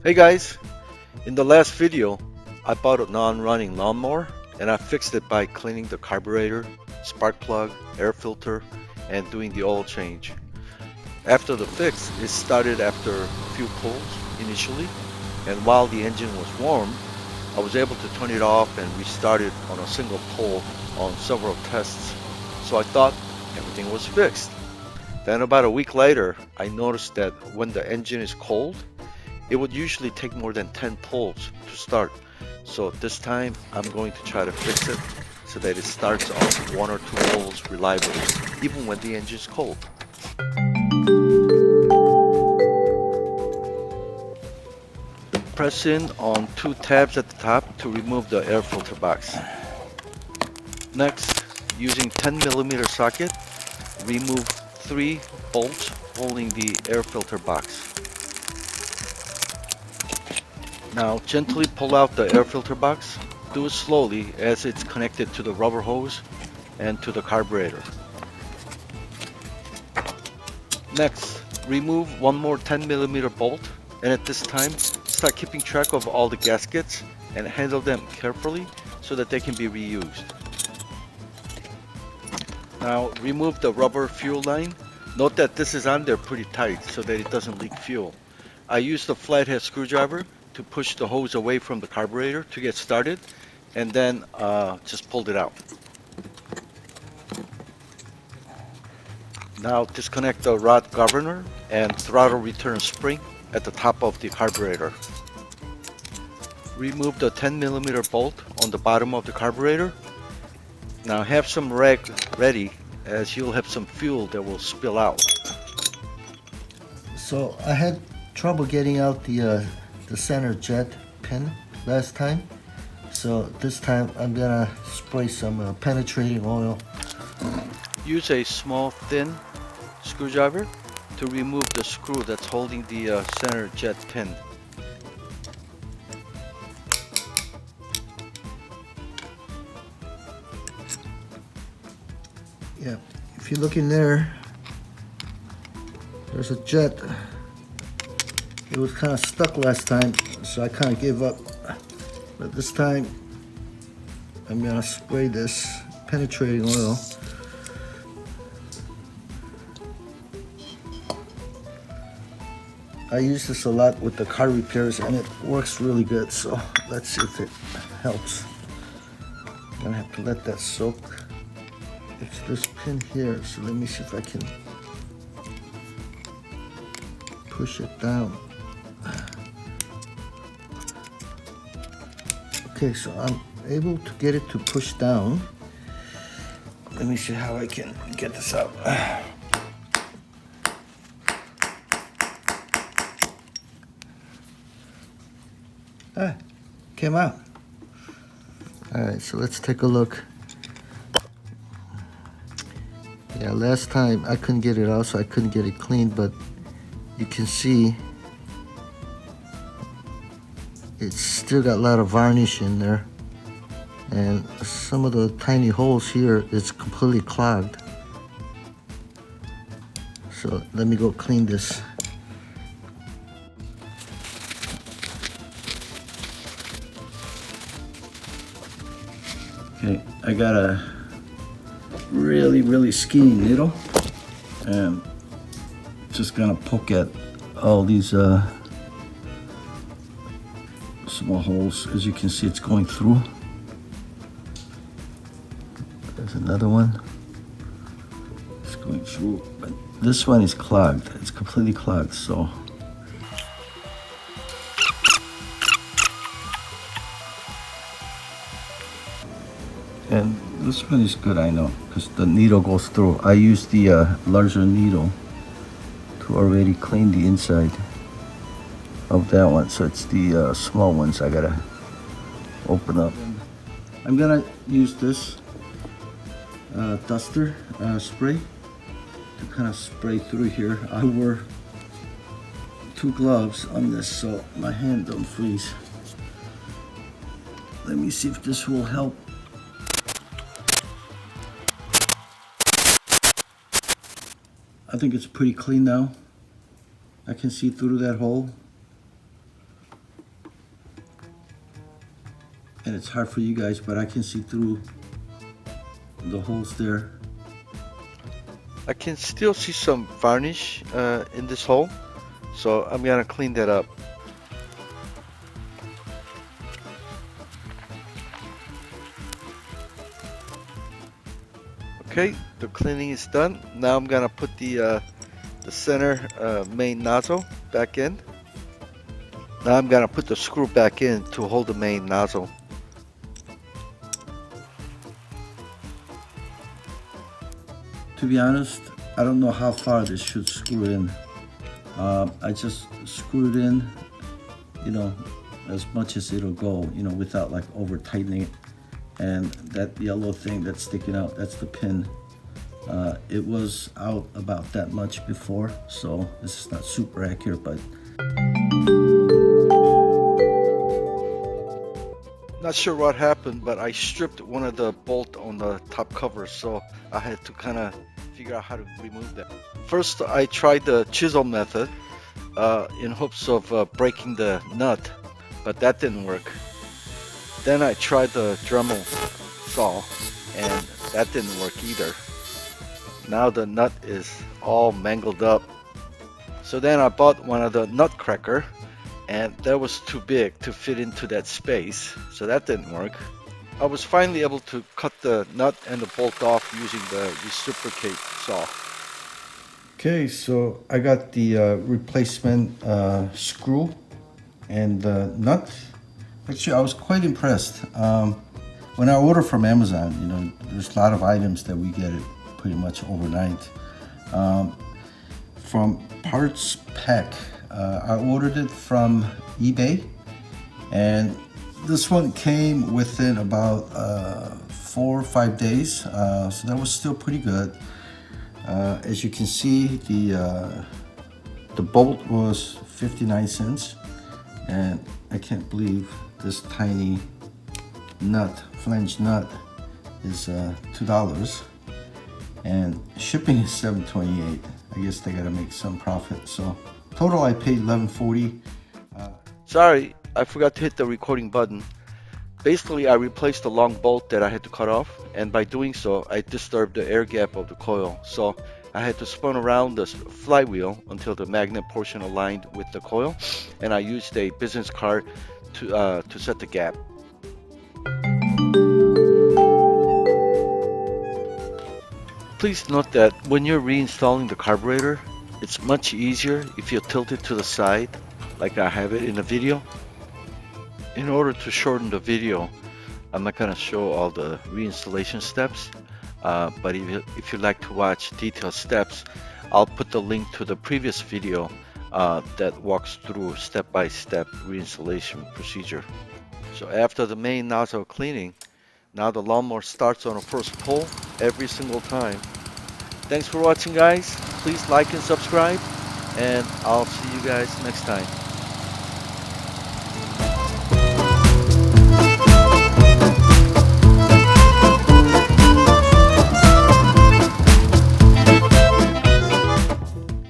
Hey guys, in the last video I bought a non-running lawnmower and I fixed it by cleaning the carburetor, spark plug, air filter, and doing the oil change. After the fix, it started after a few pulls initially, and while the engine was warm, I was able to turn it off and restart it on a single pull on several tests, so I thought everything was fixed. Then about a week later, I noticed that when the engine is cold, it would usually take more than 10 pulls to start. So this time I'm going to try to fix it so that it starts on 1 or 2 pulls reliably, even when the engine is cold. Press in on 2 tabs at the top to remove the air filter box. Next, using 10mm socket, remove 3 bolts holding the air filter box. Now gently pull out the air filter box. Do it slowly as it's connected to the rubber hose and to the carburetor. Next, remove one more 10mm bolt, and at this time start keeping track of all the gaskets and handle them carefully so that they can be reused. Now remove the rubber fuel line. Note that this is on there pretty tight so that it doesn't leak fuel. I used the flathead screwdriver to push the hose away from the carburetor to get started, and then just pulled it out. Now disconnect the rod governor and throttle return spring at the top of the carburetor. Remove the 10mm bolt on the bottom of the carburetor. Now have some rag ready, as you'll have some fuel that will spill out. So I had trouble getting out the center jet pin last time, so this time I'm gonna spray some penetrating oil. Use a small thin screwdriver to remove the screw that's holding the center jet pin. Yeah, if you look in there, there's a jet. It was kind of stuck last time, so I kind of gave up. But this time, I'm gonna spray this penetrating oil. I use this a lot with the car repairs and it works really good, so let's see if it helps. I'm gonna have to let that soak. It's this pin here, so let me see if I can push it down. Okay, so I'm able to get it to push down. Let me see how I can get this out. Came out. All right, so let's take a look. Yeah, last time I couldn't get it out, so I couldn't get it cleaned, but you can see it's still got a lot of varnish in there, and some of the tiny holes here is completely clogged. So let me go clean this. Okay, I got a really skinny needle, and just gonna poke at all these small holes. As you can see, it's going through. There's another one. It's going through, but this one is clogged. It's completely clogged, so. And this one is good, I know, because the needle goes through. I use the larger needle to already clean the inside of that one, so it's the small ones I gotta open up. I'm gonna use this duster spray to kind of spray through here. I wore 2 gloves on this so my hand don't freeze. Let me see if this will help. I think it's pretty clean now. I can see through that hole. and it's hard for you guys, but I can see through the holes there. I can still see some varnish in this hole, so I'm gonna clean that up. Okay, the cleaning is done. Now I'm gonna put the center main nozzle back in. Now I'm gonna put the screw back in to hold the main nozzle. To be honest, I don't know how far this should screw in. I just screwed in, you know, as much as it'll go, you know, without like over tightening it. And that yellow thing that's sticking out, that's the pin. It was out about that much before, so this is not super accurate, but Not sure what happened, but I stripped one of the bolt on the top cover, so I had to kind of figure out how to remove that. First, I tried the chisel method in hopes of breaking the nut, but that didn't work. Then I tried the Dremel saw, and that didn't work either. Now the nut is all mangled up. So then I bought one of the nut cracker, and that was too big to fit into that space, so that didn't work. I was finally able to cut the nut and the bolt off using the reciprocate saw. okay, so I got the replacement screw and the nut. Actually, I was quite impressed. When I order from Amazon, you know, there's a lot of items that we get it pretty much overnight. From Parts Pack, I ordered it from eBay, and this one came within about 4 or 5 days, so that was still pretty good. As you can see, the bolt was 59 cents, and I can't believe this tiny nut, flange nut, is $2, and shipping is $7.28. I guess they gotta make some profit. So total, I paid $11.40. Sorry, I forgot to hit the recording button. Basically, I replaced the long bolt that I had to cut off, and by doing so, I disturbed the air gap of the coil. So I had to spin around the flywheel until the magnet portion aligned with the coil, and I used a business card to set the gap. Please note that when you're reinstalling the carburetor, it's much easier if you tilt it to the side, like I have it in the video. In order to shorten the video, I'm not going to show all the reinstallation steps, but if you'd like to watch detailed steps, I'll put the link to the previous video that walks through step-by-step reinstallation procedure. So after the main nozzle cleaning, now the lawnmower starts on the first pull every single time. Thanks for watching, guys. Please like and subscribe, and I'll see you guys next time.